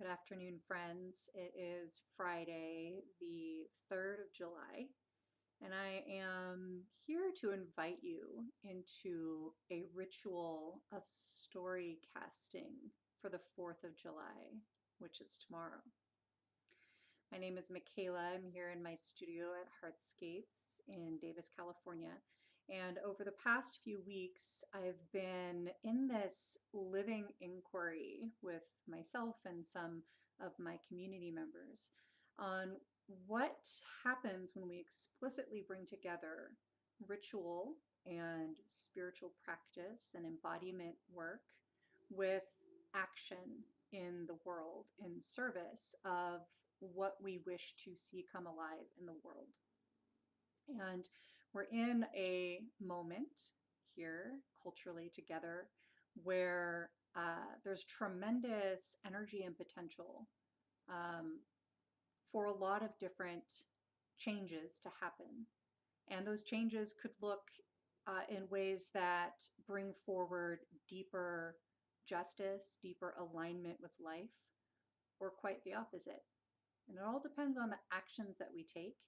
Good afternoon, friends. It is Friday, the 3rd of July, and I am here to invite you into a ritual of story casting for the 4th of July, which is tomorrow. My name is Michaela. I'm here in my studio at Heartscapes in Davis, California. And over the past few weeks, I've been in this living inquiry with myself and some of my community members on what happens when we explicitly bring together ritual and spiritual practice and embodiment work with action in the world in service of what we wish to see come alive in the world. And we're in a moment here culturally together where there's tremendous energy and potential um, for a lot of different changes to happen. And those changes could look in ways that bring forward deeper justice, deeper alignment with life, or quite the opposite. And it all depends on the actions that we take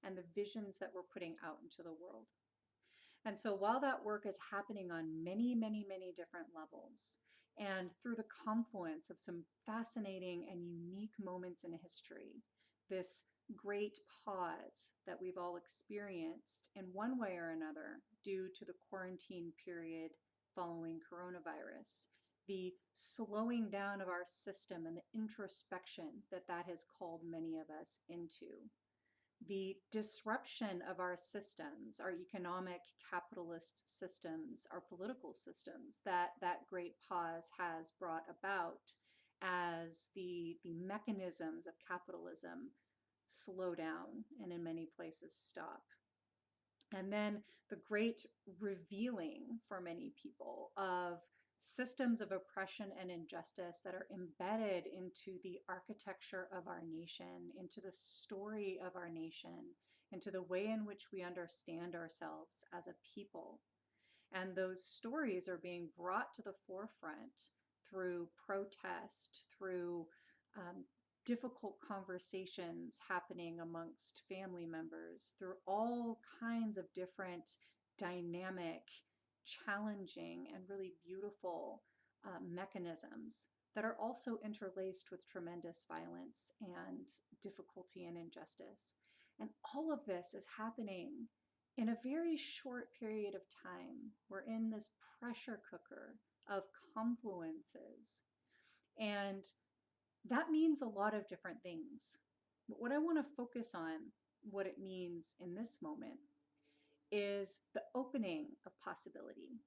and the visions that we're putting out into the world. And so while that work is happening on many different levels, and through the confluence of some fascinating and unique moments in history, this great pause that we've all experienced in one way or another due to the quarantine period following coronavirus, the slowing down of our system and the introspection that that has called many of us into, the disruption of our systems, our economic capitalist systems, our political systems that that great pause has brought about as the mechanisms of capitalism slow down and in many places stop. And then the great revealing for many people of systems of oppression and injustice that are embedded into the architecture of our nation, into the story of our nation, into the way in which we understand ourselves as a people. And those stories are being brought to the forefront through protest, through difficult conversations happening amongst family members, through all kinds of different dynamic, challenging, and really beautiful mechanisms that are also interlaced with tremendous violence and difficulty and injustice. And all of this is happening in a very short period of time. We're in this pressure cooker of confluences. And that means a lot of different things. But what I want to focus on, what it means in this moment, is the opening of possibility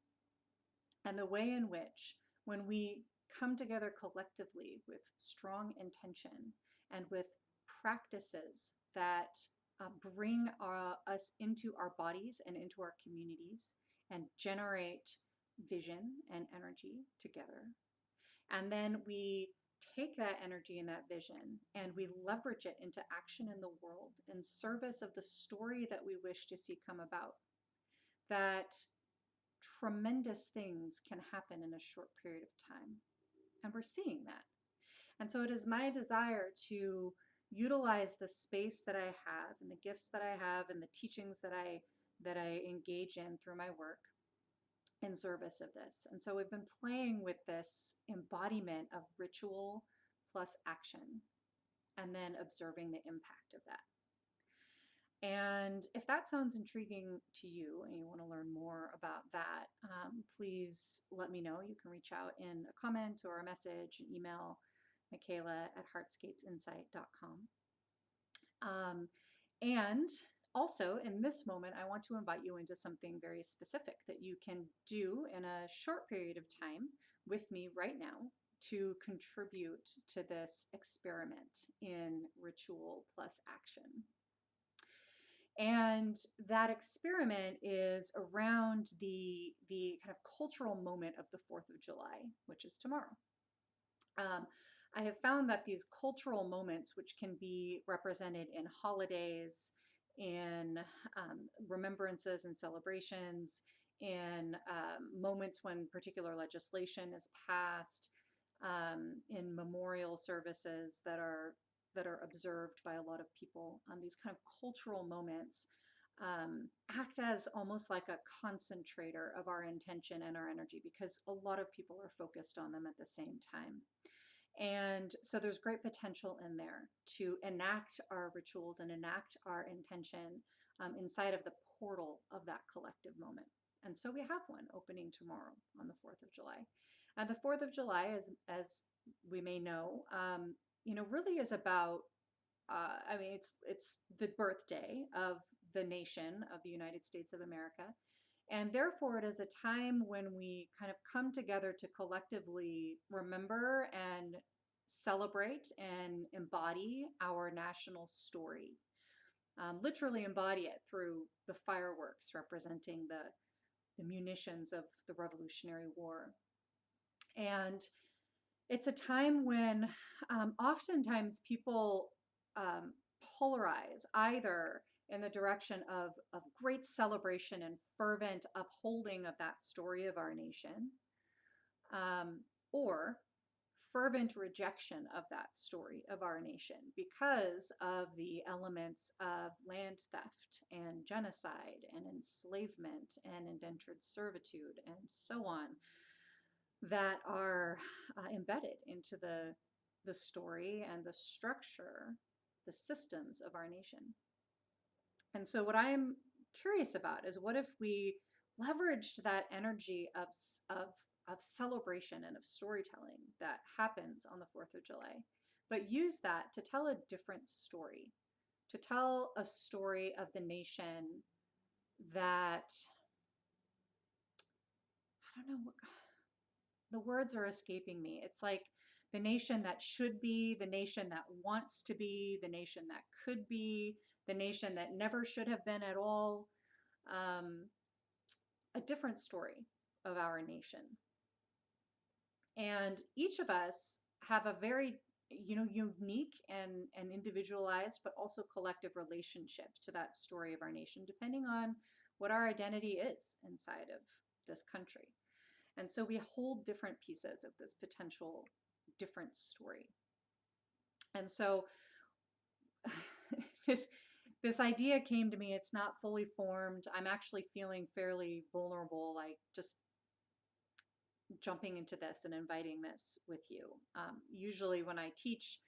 and the way in which, when we come together collectively with strong intention and with practices that bring us into our bodies and into our communities and generate vision and energy together, and then we take that energy and that vision and we leverage it into action in the world in service of the story that we wish to see come about, that tremendous things can happen in a short period of time. And we're seeing that. And so it is my desire to utilize the space that I have and the gifts that I have and the teachings that I engage in through my work in service of this. And so we've been playing with this embodiment of ritual plus action and then observing the impact of that. And if that sounds intriguing to you and you want to learn more about that, please let me know. You can reach out in a comment or a message, an email, Michaela@heartscapesinsight.com. And also, in this moment, I want to invite you into something very specific that you can do in a short period of time with me right now to contribute to this experiment in ritual plus action. And that experiment is around the kind of cultural moment of the 4th of July, which is tomorrow. I have found that these cultural moments, which can be represented in holidays, in remembrances and celebrations, in moments when particular legislation is passed, in memorial services that are observed by a lot of people. These kind of cultural moments act as almost like a concentrator of our intention and our energy, because a lot of people are focused on them at the same time. And so there's great potential in there to enact our rituals and enact our intention inside of the portal of that collective moment. And so we have one opening tomorrow on the 4th of July. And the 4th of July, as we may know, really is about, it's the birthday of the nation of the United States of America. And therefore, it is a time when we kind of come together to collectively remember and celebrate and embody our national story. Literally embody it through the fireworks representing the munitions of the Revolutionary War. And it's a time when oftentimes people polarize either in the direction of great celebration and fervent upholding of that story of our nation, or fervent rejection of that story of our nation because of the elements of land theft and genocide and enslavement and indentured servitude and so on that are embedded into the story and the structure, the systems of our nation. And so what I am curious about is, what if we leveraged that energy of celebration and of storytelling that happens on the 4th of July, but use that to tell a different story, to tell a story of the nation that, I don't know what, the words are escaping me. It's like the nation that should be, the nation that wants to be, the nation that could be, the nation that never should have been at all. A different story of our nation. And each of us have a very, unique and individualized, but also collective relationship to that story of our nation, depending on what our identity is inside of this country. And so we hold different pieces of this potential different story. And so this idea came to me. It's not fully formed. I'm actually feeling fairly vulnerable, like just jumping into this and inviting this with you. Usually when I teach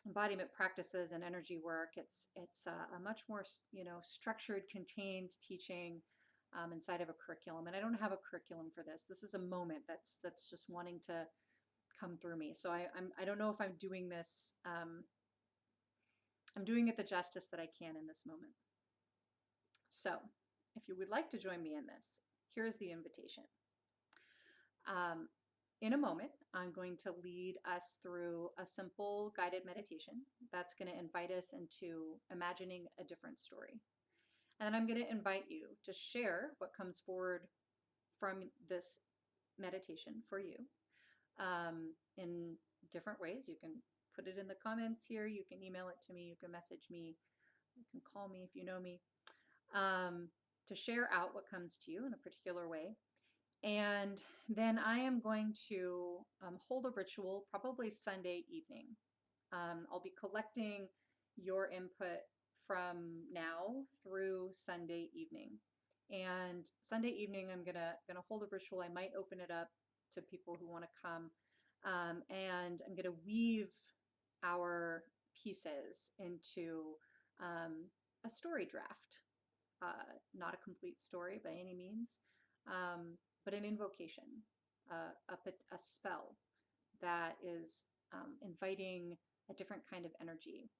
embodiment practices and energy work, it's a much more structured, contained teaching inside of a curriculum. And I don't have a curriculum for this. This is a moment that's just wanting to come through me. So I don't know if I'm doing this. I'm doing it the justice that I can in this moment. So if you would like to join me in this, here's the invitation. In a moment, I'm going to lead us through a simple guided meditation that's going to invite us into imagining a different story. And then I'm going to invite you to share what comes forward from this meditation for you in different ways. You can put it in the comments here. You can email it to me. You can message me. You can call me if you know me, to share out what comes to you in a particular way. And then I am going to hold a ritual, probably Sunday evening. I'll be collecting your input from now through Sunday evening. And Sunday evening, I'm gonna hold a ritual. I might open it up to people who want to come, and I'm gonna weave our pieces into a story draft. Not a complete story by any means. But an invocation, a spell that is inviting a different kind of energy.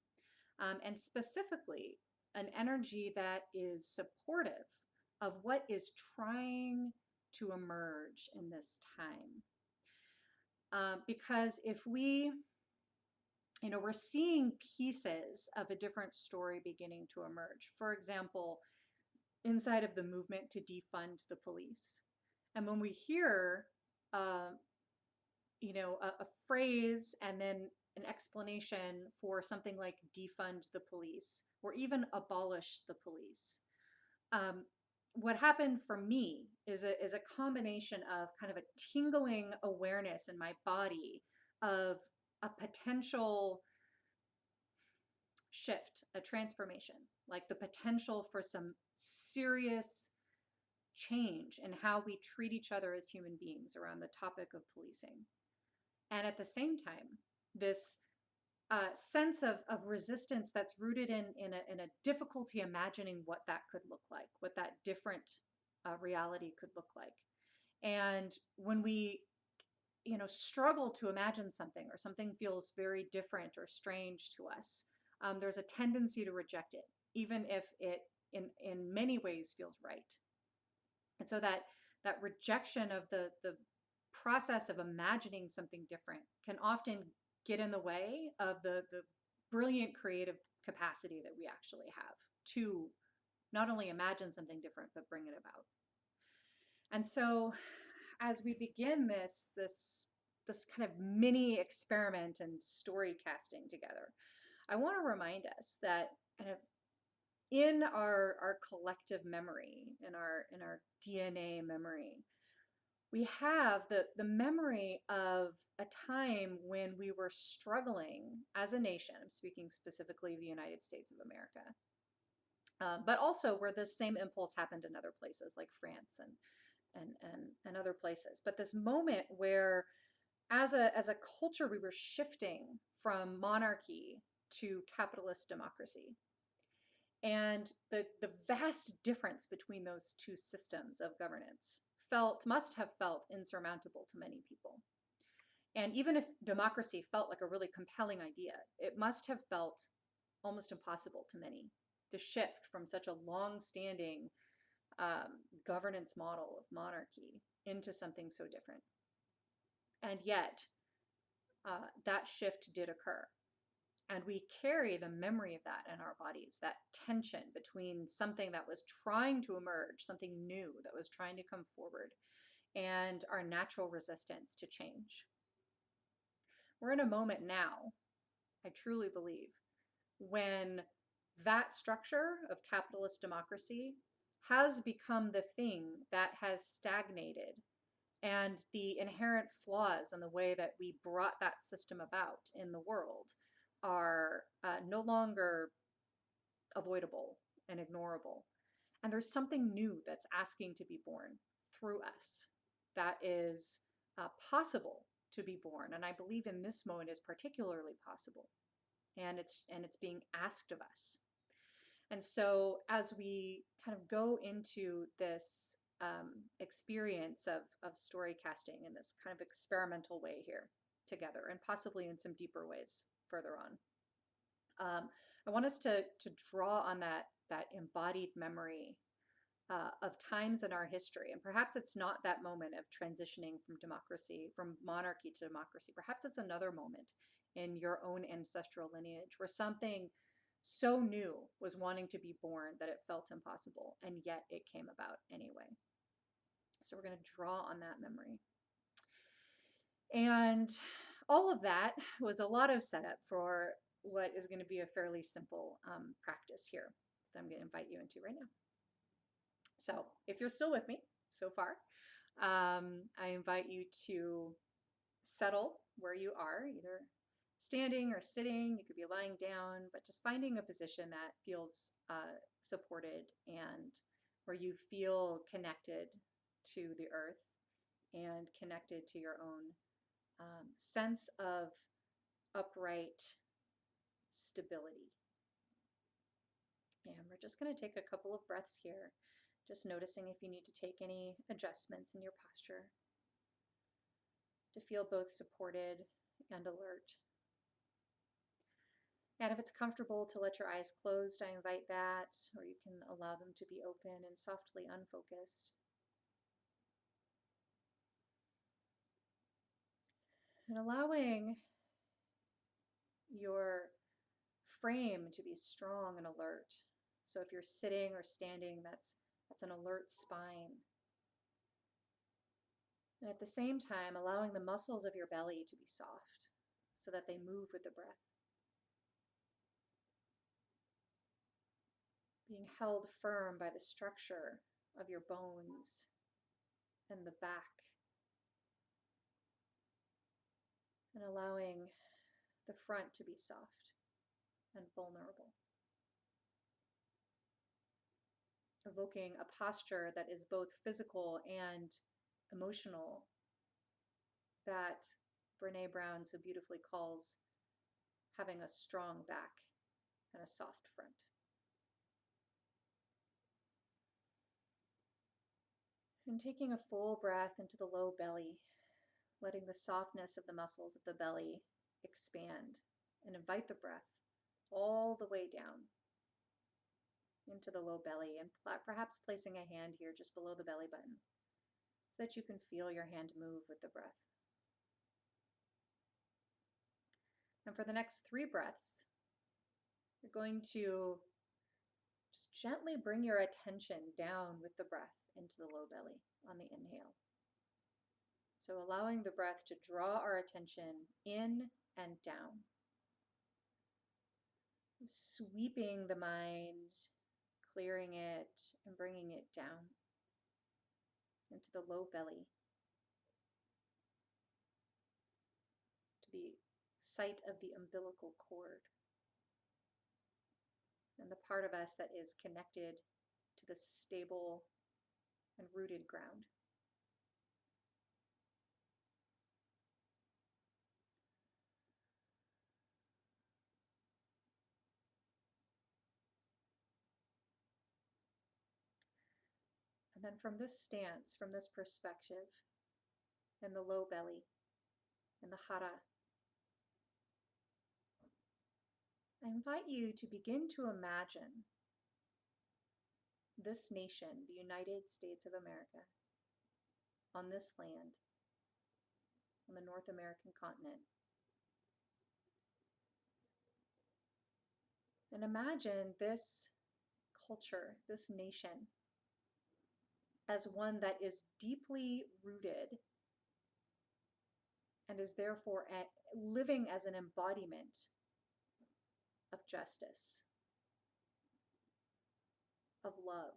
And specifically, an energy that is supportive of what is trying to emerge in this time. Because if we're seeing pieces of a different story beginning to emerge. For example, inside of the movement to defund the police. And when we hear, a phrase and then an explanation for something like defund the police or even abolish the police, what happened for me is a combination of kind of a tingling awareness in my body of a potential shift, a transformation, like the potential for some serious change in how we treat each other as human beings around the topic of policing. And at the same time, this sense of resistance that's rooted in a difficulty imagining what that could look like, what that different reality could look like. And when we struggle to imagine something, or something feels very different or strange to us, there's a tendency to reject it, even if it in many ways feels right. And so that rejection of the process of imagining something different can often get in the way of the brilliant creative capacity that we actually have to not only imagine something different but bring it about. And so as we begin this kind of mini experiment and story casting together, I want to remind us that kind of in our collective memory, in our DNA memory, we have the memory of a time when we were struggling as a nation. I'm speaking specifically of the United States of America, but also where this same impulse happened in other places like France and other places. But this moment where, as a culture, we were shifting from monarchy to capitalist democracy. And the vast difference between those two systems of governance must have felt insurmountable to many people. And even if democracy felt like a really compelling idea, it must have felt almost impossible to many to shift from such a long-standing governance model of monarchy into something so different. And yet, that shift did occur. And we carry the memory of that in our bodies, that tension between something that was trying to emerge, something new that was trying to come forward, and our natural resistance to change. We're in a moment now, I truly believe, when that structure of capitalist democracy has become the thing that has stagnated, and the inherent flaws in the way that we brought that system about in the world are no longer avoidable and ignorable. And there's something new that's asking to be born through us that is possible to be born. And I believe in this moment is particularly possible. And it's being asked of us. And so as we kind of go into this experience of story casting in this kind of experimental way here together, and possibly in some deeper ways further on, I want us to draw on that embodied memory of times in our history. And perhaps it's not that moment of transitioning from monarchy to democracy. Perhaps it's another moment in your own ancestral lineage where something so new was wanting to be born that it felt impossible, and yet it came about anyway. So we're going to draw on that memory. And all of that was a lot of setup for what is going to be a fairly simple practice here that I'm going to invite you into right now. So if you're still with me so far, I invite you to settle where you are, either standing or sitting. You could be lying down, but just finding a position that feels supported and where you feel connected to the earth and connected to your own sense of upright stability. And we're just going to take a couple of breaths here, just noticing if you need to take any adjustments in your posture to feel both supported and alert. And if it's comfortable to let your eyes closed, I invite that, or you can allow them to be open and softly unfocused. And allowing your frame to be strong and alert. So if you're sitting or standing, that's an alert spine. And at the same time, allowing the muscles of your belly to be soft so that they move with the breath. Being held firm by the structure of your bones and the back, and allowing the front to be soft and vulnerable. Evoking a posture that is both physical and emotional, that Brene Brown so beautifully calls having a strong back and a soft front. And taking a full breath into the low belly, letting the softness of the muscles of the belly expand, and invite the breath all the way down into the low belly, and perhaps placing a hand here just below the belly button so that you can feel your hand move with the breath. And for the next 3 breaths, you're going to just gently bring your attention down with the breath into the low belly on the inhale. So allowing the breath to draw our attention in and down. Sweeping the mind, clearing it, and bringing it down into the low belly, to the site of the umbilical cord, and the part of us that is connected to the stable and rooted ground. And then from this stance, from this perspective, in the low belly, in the hara, I invite you to begin to imagine this nation, the United States of America, on this land, on the North American continent. And imagine this culture, this nation, as one that is deeply rooted and is therefore living as an embodiment of justice, of love,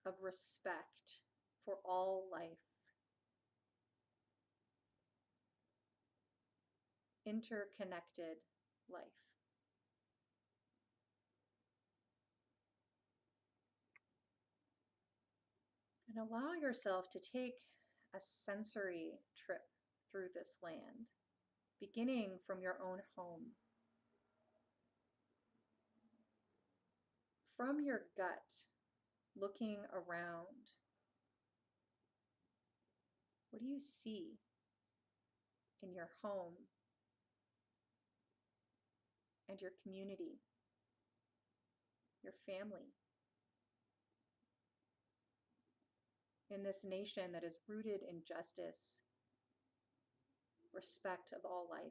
of respect for all life, interconnected life. And allow yourself to take a sensory trip through this land, beginning from your own home. From your gut, looking around, what do you see in your home and your community, your family, in this nation that is rooted in justice, respect of all life,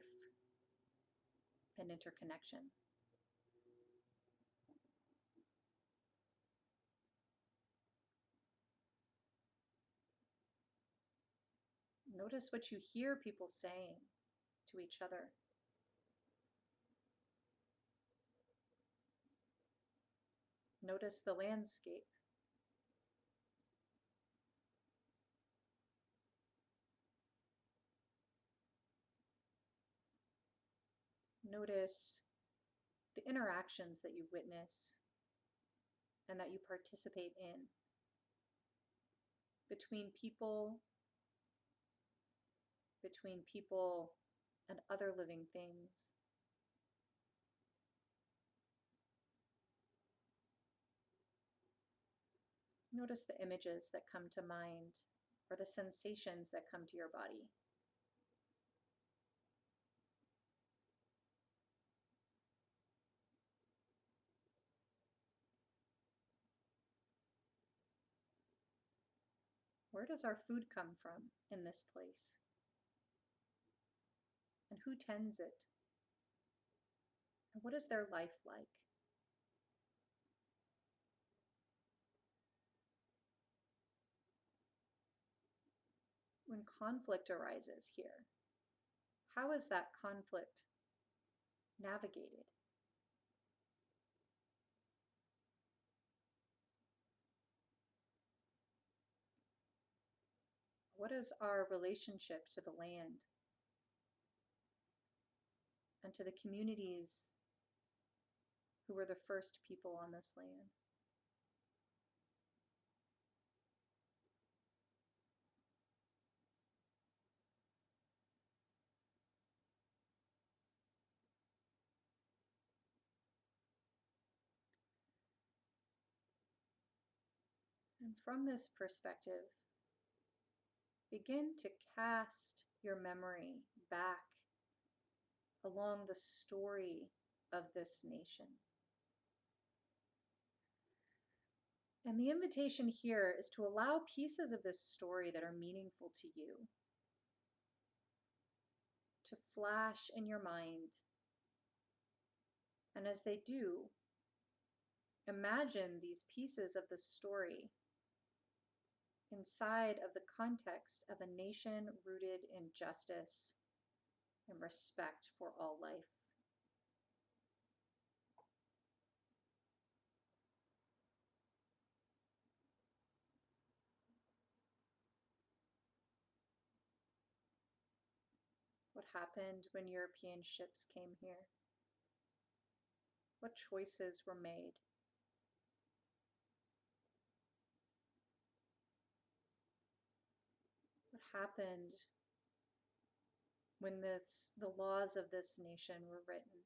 and interconnection? Notice what you hear people saying to each other. Notice the landscape. Notice the interactions that you witness and that you participate in between people and other living things. Notice the images that come to mind or the sensations that come to your body. Where does our food come from in this place? And who tends it? And what is their life like? When conflict arises here, how is that conflict navigated? What is our relationship to the land and to the communities who were the first people on this land? And from this perspective, begin to cast your memory back along the story of this nation. And the invitation here is to allow pieces of this story that are meaningful to you to flash in your mind. And as they do, imagine these pieces of the story inside of the context of a nation rooted in justice and respect for all life. What happened when European ships came here? What choices were made? What happened when the laws of this nation were written?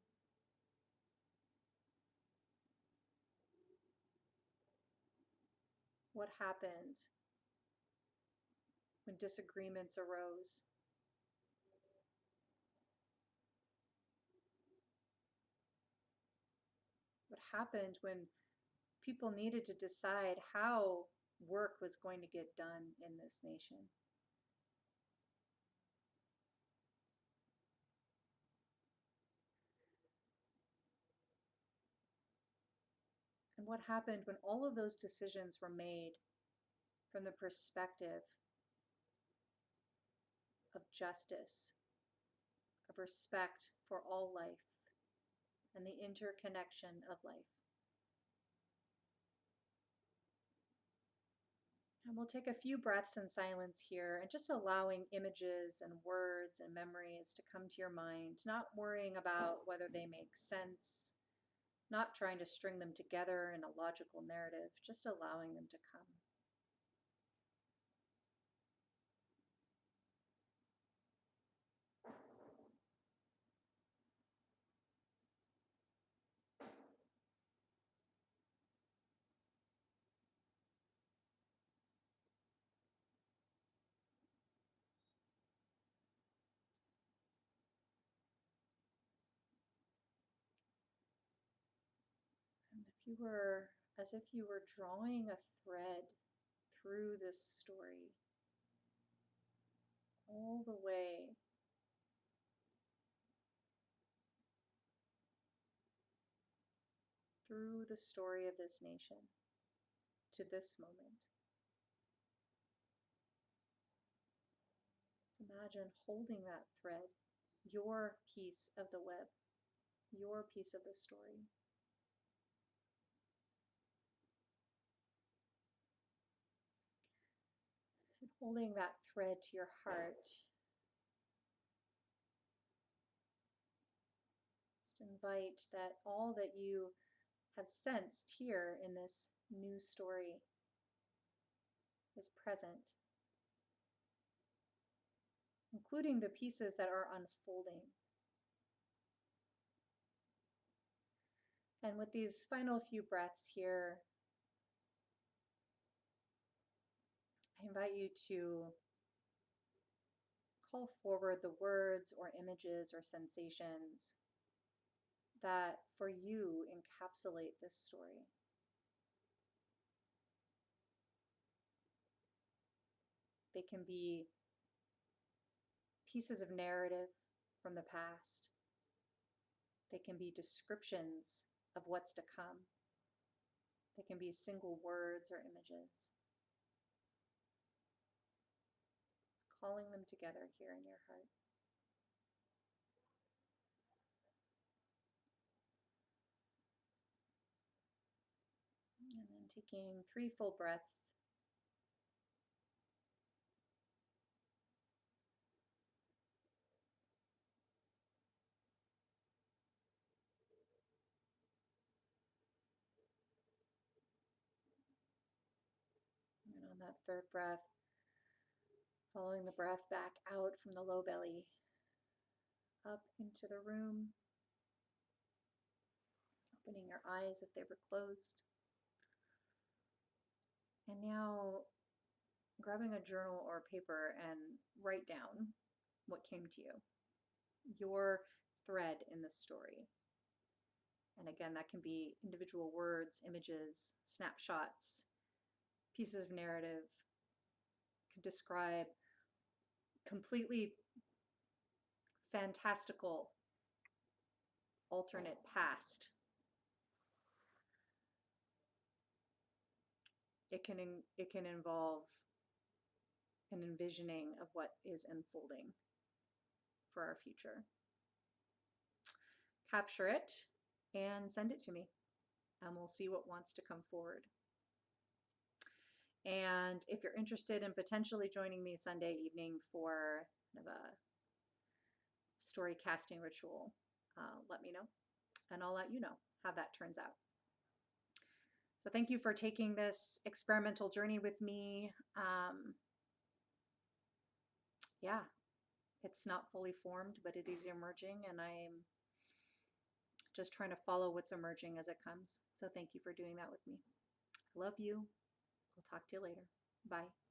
What happened when disagreements arose? What happened when people needed to decide how work was going to get done in this nation? And what happened when all of those decisions were made from the perspective of justice, of respect for all life, and the interconnection of life? And we'll take a few breaths in silence here and just allowing images and words and memories to come to your mind, not worrying about whether they make sense, not trying to string them together in a logical narrative, just allowing them to come. And as if you were drawing a thread through this story, all the way through the story of this nation to this moment. Imagine holding that thread, your piece of the web, your piece of the story. And holding that thread to your heart, just invite that all that you have sensed here in this new story is present, including the pieces that are unfolding. And with these final few breaths here, I invite you to call forward the words or images or sensations that for you encapsulate this story. They can be pieces of narrative from the past. They can be descriptions of what's to come. They can be single words or images. Calling them together here in your heart. And then taking 3 full breaths. that third breath, following the breath back out from the low belly, up into the room, opening your eyes if they were closed. And now grabbing a journal or paper and write down what came to you, your thread in the story. And again, that can be individual words, images, snapshots, pieces of narrative, can describe completely fantastical alternate past. It can involve an envisioning of what is unfolding for our future. Capture it and send it to me, and we'll see what wants to come forward. And if you're interested in potentially joining me Sunday evening for kind of a story casting ritual, let me know, and I'll let you know how that turns out. So thank you for taking this experimental journey with me. Yeah, it's not fully formed, but it is emerging, and I'm just trying to follow what's emerging as it comes. So thank you for doing that with me. I love you. I'll talk to you later. Bye.